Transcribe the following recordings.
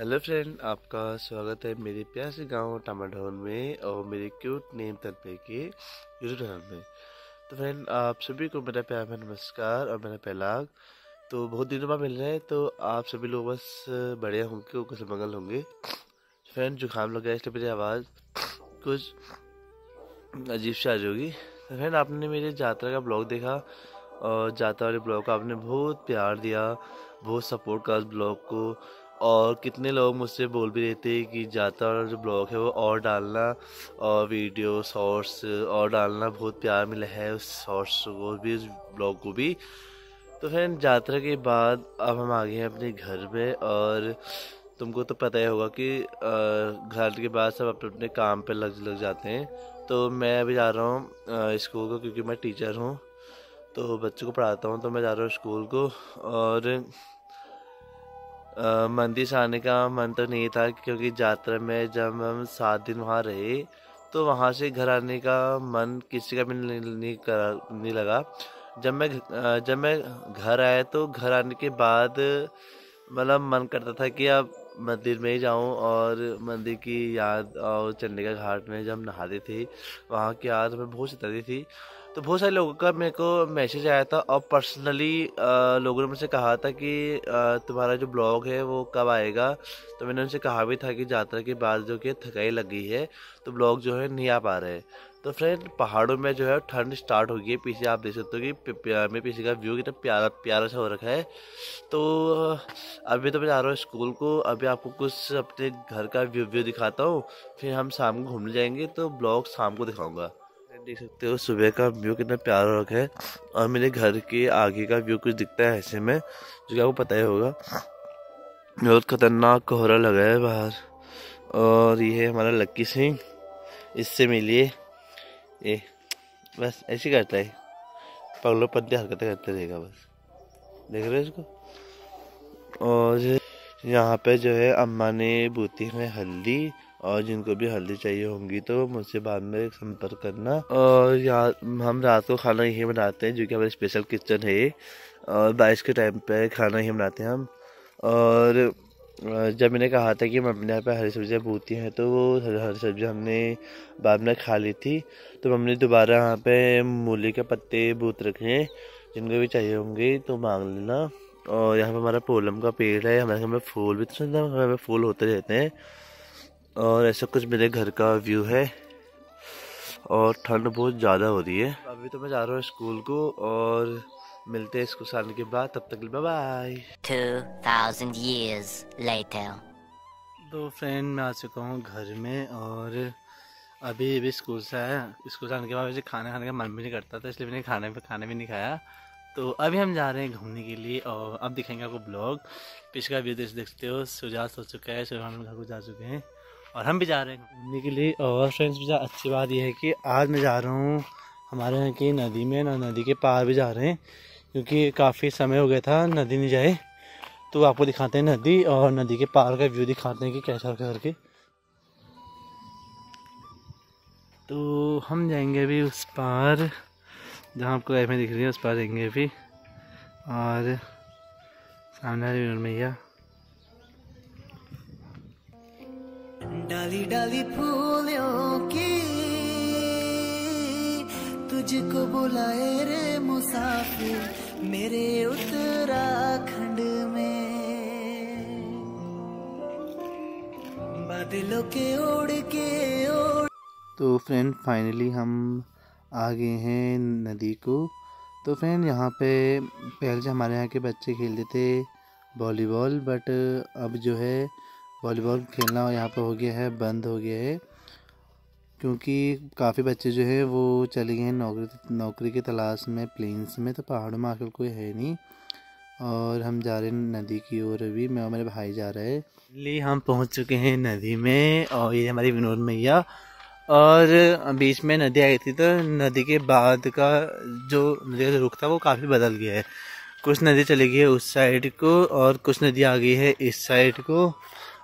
Hello friend, आपका स्वागत है मेरे प्यार से गाँव टामाडोन में और मेरे क्यूट नेम तलपे के यूट्यूब चैनल में। तो फ्रेंड, आप सभी को मेरा प्यार भरा नमस्कार और मेरा पहलाग। तो बहुत दिनों बाद मिल रहे हैं, तो आप सभी लोग बस बढ़िया होंगे, कुछ मंगल होंगे। फ्रेंड, जुकाम लग गया इसलिए मेरी आवाज़ कुछ अजीब सी आ रही होगी। तो फ्रेंड, आपने मेरे यात्रा का ब्लॉग देखा और यात्रा वाले ब्लॉग को आपने बहुत प्यार दिया, बहुत सपोर्ट करा उस ब्लॉग को। और कितने लोग मुझसे बोल भी रहे थे कि यात्रा वाला जो ब्लॉग है वो और डालना, और वीडियो शॉर्ट्स और डालना। बहुत प्यार मिला है उस शॉर्ट्स को भी, उस ब्लॉग को भी। तो फ्रेंड, यात्रा के बाद अब हम आ गए हैं अपने घर में। और तुमको तो पता ही होगा कि घर के बाद सब अपने अपने काम पे लग जाते हैं। तो मैं अभी जा रहा हूँ स्कूल को, क्योंकि मैं टीचर हूँ तो बच्चों को पढ़ाता हूँ। तो मैं जा रहा हूँ स्कूल को। और मंदिर से आने का मन तो नहीं था, क्योंकि यात्रा में जब हम 7 दिन वहाँ रहे तो वहाँ से घर आने का मन किसी का भी नहीं लगा। जब मैं घर आया तो घर आने के बाद मतलब मन करता था कि अब मंदिर में ही जाऊं, और मंदिर की याद और चंडीगढ़ घाट में जब नहाते थे वहाँ की याद हमें बहुत सताती थी। तो बहुत सारे लोगों का मेरे को मैसेज आया था, और पर्सनली लोगों ने मुझसे कहा था कि तुम्हारा जो ब्लॉग है वो कब आएगा। तो मैंने उनसे कहा भी था कि यात्रा के बाद जो कि थकाई लग गई है तो ब्लॉग जो है नहीं आ पा रहे हैं। तो फ्रेंड, पहाड़ों में जो है ठंड स्टार्ट हो गई है। पीछे आप देख सकते हो कि मेरे पीछे का व्यू कितना प्यारा प्यारा सा हो रखा है। तो अभी तो मैं जा रहा हूँ स्कूल को। अभी आपको कुछ अपने घर का व्यू दिखाता हूँ, फिर हम शाम को घूमने जाएंगे तो ब्लॉग शाम को दिखाऊंगा। देख सकते हो सुबह का व्यू कितना प्यारा रखा है, और मेरे घर के आगे का व्यू कुछ दिखता है ऐसे में, जो कि आपको पता ही होगा। बहुत खतरनाक कोहरा लगा है बाहर। और ये है हमारा लक्की सिंह, इससे मिलिए। ये बस ऐसे करता है, पगलों पत्ते हरकतें करते रहेगा बस। देख रहे हो इसको। और यहाँ पे जो है अम्मा ने बूती में हल्दी, और जिनको भी हल्दी चाहिए होंगी तो मुझसे बाद में संपर्क करना। और यहाँ हम रात को खाना यही बनाते हैं, जो कि हमारा स्पेशल किचन है। और बारिश के टाइम पे खाना ही बनाते हैं हम। और जब मैंने कहा था कि हम अपने यहाँ पे हरी सब्जियाँ बूती हैं, तो वो हरी सब्जियाँ हमने बाद में खा ली थी। तो हमने दोबारा यहाँ पे मूली के पत्ते बूत रखे हैं, जिनको भी चाहिए होंगे तो मांग लेना। और यहाँ पे हमारा पोलम का पेड़ है, हमारे घर में फूल भी तो सुंदर हमें फूल होते रहते हैं। और ऐसा कुछ मेरे घर का व्यू है। और ठंड बहुत ज़्यादा हो रही है। अभी तो मैं जा रहा हूँ स्कूल को, और मिलते हैं स्कूल से आने के बाद। तब तक के लिए बाय बाय। 2000 years later. तो फ्रेंड, मैं आ चुका हूँ घर में। और अभी स्कूल से आया। स्कूल से आने के बाद मुझे खाना खाने का मन भी नहीं करता था, इसलिए मैंने खाना भी नहीं खाया। तो अभी हम जा रहे हैं घूमने के लिए, और अब दिखेंगे आपको ब्लॉग। पिछला वीडियो देख देखते हो, सूर्यास्त हो चुका है, सूर्य घर को जा चुके हैं, और हम भी जा रहे हैं घूमने के लिए। और फ्रेंड्स, मुझे अच्छी बात यह है कि आज मैं जा रहा हूँ हमारे यहाँ की नदी में, नदी के पार भी जा रहे हैं, क्योंकि काफ़ी समय हो गया था नदी नहीं जाए। तो आपको दिखाते हैं नदी, और नदी के पार का व्यू दिखाते हैं कि कैसा करके। तो हम जाएंगे अभी उस पार, जहाँ आपको ऐप में दिख रही है, उस पार जाएंगे अभी। और सामने मैया डाली डाली फूलों की तुझको बुलाए रे मुसाफिर मेरे उत्तराखंड में, बादलों के ओढ़ के ओढ़। तो फ्रेंड, फाइनली हम आ गए हैं नदी को। तो फ्रेंड, यहाँ पे पहले से हमारे यहाँ के बच्चे खेलते थे वॉलीबॉल, बट अब जो है वॉलीबॉल खेलना यहाँ पे हो गया है, बंद हो गया है, क्योंकि काफ़ी बच्चे जो है वो चले गए हैं नौकरी की तलाश में प्लेन्स में। तो पहाड़ों में आकर कोई है नहीं, और हम जा रहे हैं नदी की ओर। अभी मैं और मेरे भाई जा रहे हैं। लिए हम पहुँच चुके हैं नदी में, और ये हमारी विनोद मैया। और बीच में नदी आई थी, तो नदी के बाद का जो नदी का रुख था वो काफ़ी बदल गया है। कुछ नदी चली गई है उस साइड को, और कुछ नदी आ गई है इस साइड को,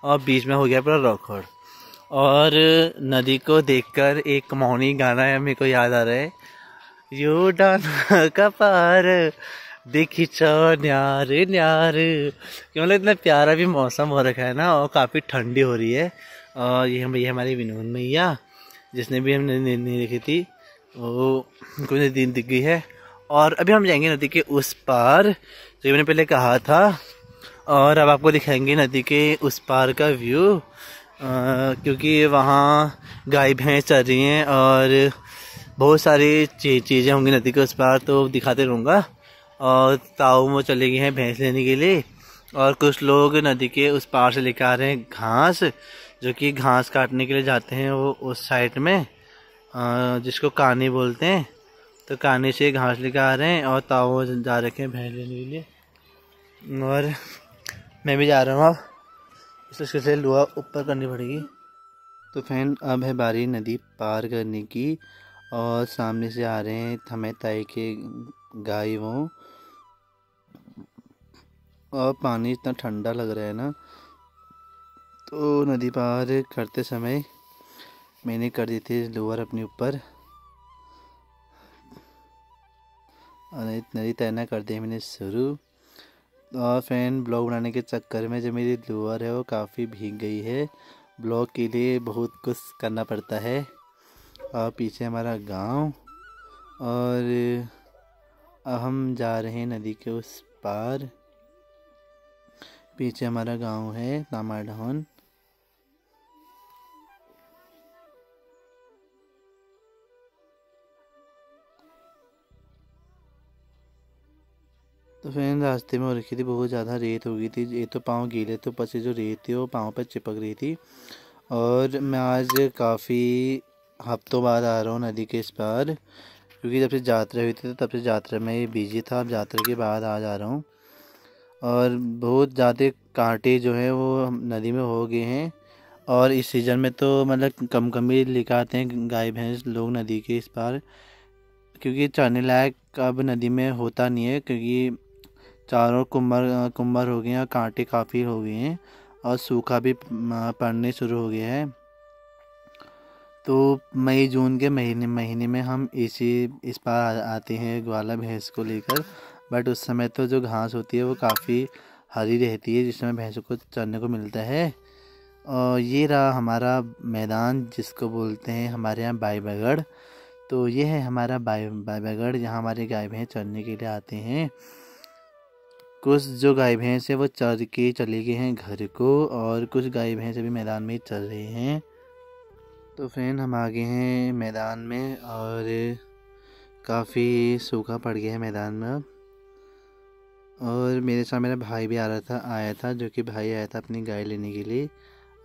और बीच में हो गया पूरा रॉकड़। और नदी को देखकर एक मौनी गाना है मेरे को याद आ रहा है, यो डाना का पार देखी चो न्यारे न्यारे, कि मतलब इतना प्यारा भी मौसम हो रखा है ना, और काफ़ी ठंडी हो रही है। और ये हमारी विनोद मैया, जिसने भी हमने नहीं देखी थी, वो कुछ दिन दिख गई है। और अभी हम जाएंगे नदी के उस पार, जो मैंने पहले कहा था, और अब आपको दिखाएंगे नदी के उस पार का व्यू, क्योंकि वहाँ गाय भैंस चल रही हैं और बहुत सारी चीज़ें होंगी नदी के उस पार, तो दिखाते रहूँगा। और ताऊ वो चले गए हैं भैंस लेने के लिए, और कुछ लोग नदी के उस पार से लेकर आ रहे हैं घास, जो कि घास काटने के लिए जाते हैं वो उस साइड में, जिसको कानी बोलते हैं। तो कानी से घास लेकर आ रहे हैं, और ताऊ जा रखे हैं भैंस लेने के लिए, और मैं भी जा रहा हूँ। अब इससे लुआ ऊपर करनी पड़ेगी। तो फ्रेंड, अब है बारी नदी पार करने की, और सामने से आ रहे हैं हमें ताई के गाय वो, और पानी इतना ठंडा लग रहा है ना, तो नदी पार करते समय मैंने कर दी थी लोअर अपने ऊपर, और नदी तैरना कर दिया मैंने शुरू। और फ्रेंड, ब्लॉग बनाने के चक्कर में जो मेरी लोअर है वो काफ़ी भीग गई है। ब्लॉग के लिए बहुत कुछ करना पड़ता है। और पीछे हमारा गांव, और अब हम जा रहे हैं नदी के उस पार। पीछे हमारा गांव है तामाढौन। तो फ्रेंड, रास्ते में हो रखी थी बहुत ज़्यादा रेत हो गई थी, ये तो पाँव गीले थे, ऊपर से जो रेत थी वो पाँव पर चिपक रही थी। और मैं आज काफ़ी हफ्तों बाद आ रहा हूँ नदी के इस पार, क्योंकि जब से यात्रा हुई थी तब से यात्रा में बिजी था। अब यात्रा के बाद आ जा रहा हूँ, और बहुत ज़्यादा कांटे जो है वो नदी में हो गए हैं। और इस सीज़न में तो मतलब कम ही लेकर आते हैं गाय भैंस लोग नदी के इस पार, क्योंकि चरने लायक अब नदी में होता नहीं है, क्योंकि चारों कुम्भर हो गए हैं, कांटे काफ़ी हो गए हैं, और सूखा भी पड़ने शुरू हो गया है। तो मई जून के महीने में हम इस पार आते हैं ग्वाला भैंस को लेकर, बट उस समय तो जो घास होती है वो काफ़ी हरी रहती है, जिस समय भैंसों को चरने को मिलता है। और ये रहा हमारा मैदान, जिसको बोलते हैं हमारे यहाँ बाईबगढ़। तो ये है हमारा बाईबगढ़, जहाँ हमारे गाय भैंस चरने के लिए आते हैं। कुछ जो गाय भैंस है वो चर के चले गए हैं घर को, और कुछ गाय भैंस अभी मैदान में चल रहे हैं। तो फ्रेंड, हम आ गए हैं मैदान में, और काफ़ी सूखा पड़ गया है मैदान में अब। और मेरे साथ मेरा भाई भी आया था, जो कि भाई आया था अपनी गाय लेने के लिए,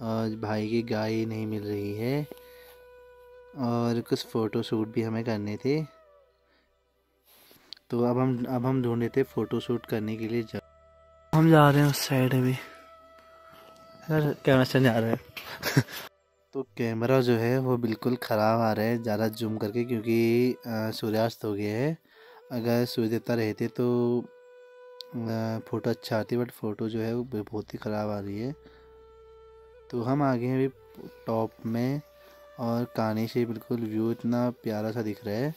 और भाई की गाय नहीं मिल रही है, और कुछ फ़ोटो शूट भी हमें करने थे। तो अब हम ढूंढ रहे थे फ़ोटो शूट करने के लिए हम जा रहे हैं उस साइड अभी। यार कैमरा से नहीं आ रहा है तो कैमरा जो है वो बिल्कुल ख़राब आ रहा है ज़्यादा जूम करके, क्योंकि सूर्यास्त हो गया है। अगर सूर्य देवता रहते तो फ़ोटो अच्छा आती, बट फ़ोटो जो है वो बहुत ही ख़राब आ रही है। तो हम आ गए हैं अभी टॉप में, और कानी से बिल्कुल व्यू इतना प्यारा सा दिख रहा है।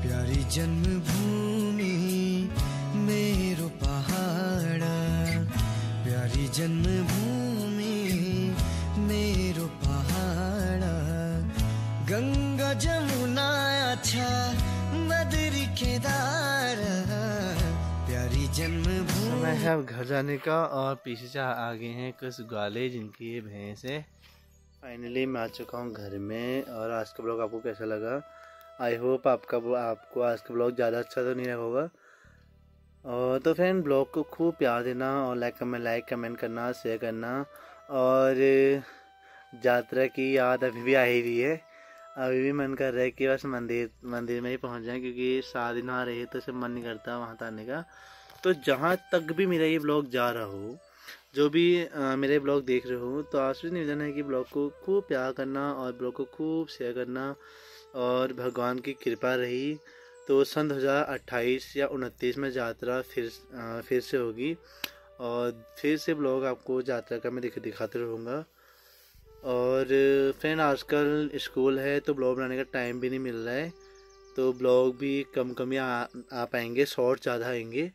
प्यारी जन्मभूमि मेरो पहाड़, प्यारी जन्मभूमि मेरो पहाड़, गंगा जमुना अच्छा मदरी केदार, प्यारी जन्मभूमि। समय है अब घर जाने का, और पीछे से आगे हैं कुछ ग्वाले जिनकी ये भैंस है। फाइनली मैं आ चुका हूँ घर में, और आज का ब्लॉग आपको कैसा लगा? आई होप आपको आज का ब्लॉग ज़्यादा अच्छा तो नहीं लगा होगा। और तो फ्रेंड, ब्लॉग को खूब प्यार देना, और लाइक कमेंट करना, शेयर करना। और यात्रा की याद अभी भी आ ही रही है, अभी भी मन कर रहा है कि बस मंदिर में ही पहुंच जाएं, क्योंकि 7 दिन वहाँ रहे तो सब मन नहीं करता वहाँ आने का। तो जहाँ तक भी मेरा ये ब्लॉग जा रहा हो, जो भी मेरे ब्लॉग देख रहे हो, तो आपसे निवेदन है कि ब्लॉग को खूब प्यार करना, और ब्लॉग को खूब शेयर करना। और भगवान की कृपा रही तो सन 2028 या 29 में यात्रा फिर से होगी, और फिर से ब्लॉग आपको यात्रा का मैं दिखाते रहूँगा। और फ्रेंड, आजकल स्कूल है तो ब्लॉग बनाने का टाइम भी नहीं मिल रहा है, तो ब्लॉग भी कम ही आ पाएंगे, शॉर्ट ज़्यादा आएंगे।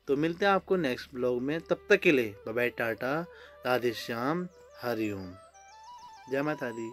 तो मिलते हैं आपको नेक्स्ट ब्लॉग में, तब तक के लिए बाय बाय, टाटा, राधे श्याम, हरि ओम, जय माता दी।